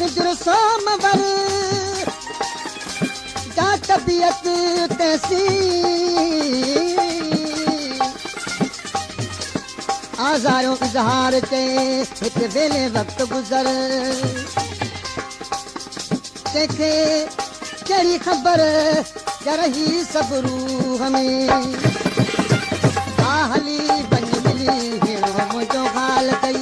विजर सोमवर जा तबियत तैसी आज़ारो इज़हार के हिक वेले वक्त गुज़र तंहिंखे कहिड़ी ख़बर रही सब रूह में आहली बन मिली हिरो मुंहिंजो हाल कई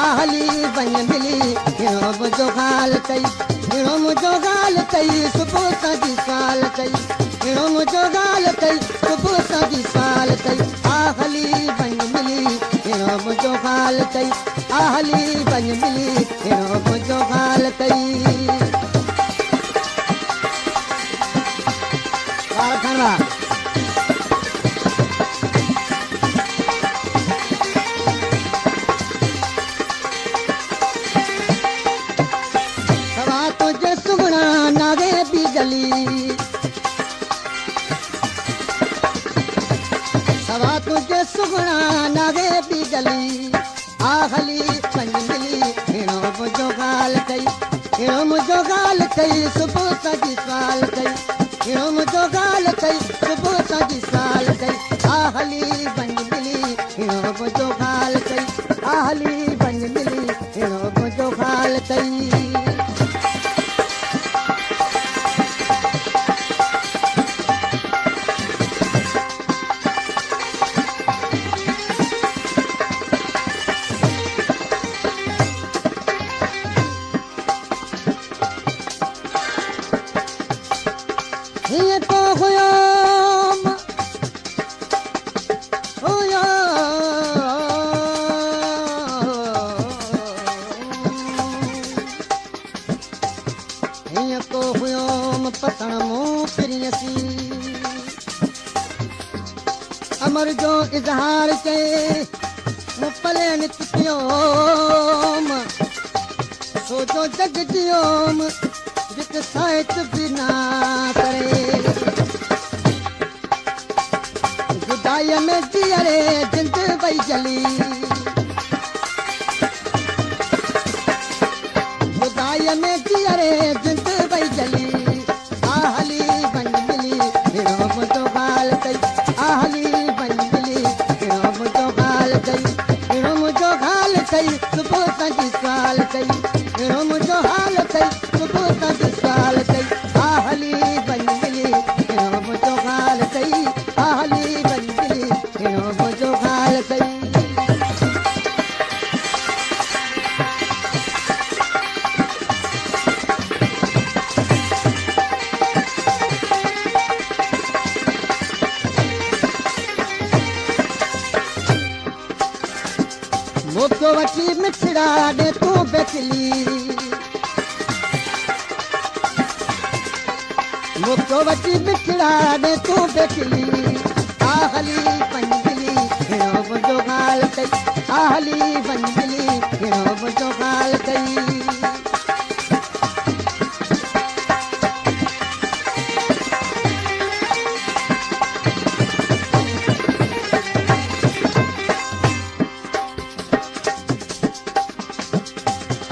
आहली बन मिली हिरो मुंहिंजो हाल कई हिरो मुंहिंजो हाल कई सुबुह सां जी साल कई हिरो मुंहिंजो हाल कई सुबुह सां जी साल कई आहली बन मिली हिरो मुंहिंजो हाल कई आहली बन मिली हिरो मुंहिंजो हाल कई सवा तुझे सुगना नागे भी जली सवा तुझे सुगना नागे भी जली आहली बन मिली हिरो मुंहिंजो गाल कई हिरो मुंहिंजो गाल कई सुबुह सां जी साल कई हिरो मुंहिंजो गाल कई सुबुह सां जी साल कई आहली बन मिली हिरो मुंहिंजो गाल कई आहली बन मिली हिरो मुंहिंजो गाल कई हीअं को हुयोम हीअं को हुयोम पतण मूं फिरियसी अमर जो इज़हार कए मूं पले नित पियोम सोचो जग जियोम जित साहित बिना करे जुदाई में जियरे जिंद वई जली जुदाई में जियरे जिंद वई जली आहली बन मिली हिरो मुंहिंजो गाल कई आहली बन मिली हिरो मुंहिंजो गाल कई हिरो मुंहिंजो गाल कई सुबुह सां जी साल कई हिरो मुंहिंजो हाल कई सुबुह सां जी साल कई आहली बन मिली हिरो मुंहिंजो गाल कई आहली बन मिली हिरो मुंहिंजो गाल कई मोको वठी मिठड़ा ॾे तूं बेकली मोको वठी मिठड़ा ॾे तूं बेकली आहली बन मिली हिरो मुंहिंजो गाल कई आहली बन मिली हिरो मुंहिंजो गाल कई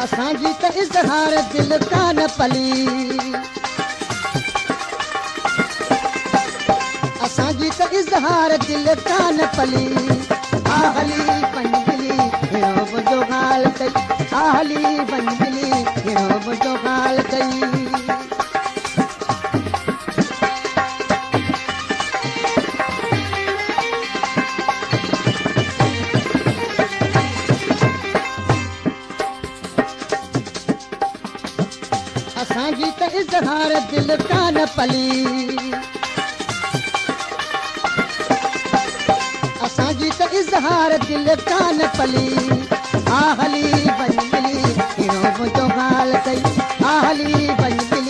असांजी त इज़हार दिल कान पली असांजी त इज़हार दिल कान पली आहली बन मिली हिरो मुंहिंजो गाल कई आहली बन मिली हिरो मुंहिंजो गाल कई असांजी त इज़हार दिल कान पली असांजी त इज़हार दिल कान पली आहली बन मिली हिरो मुंहिंजो गाल कई आहली बन मिली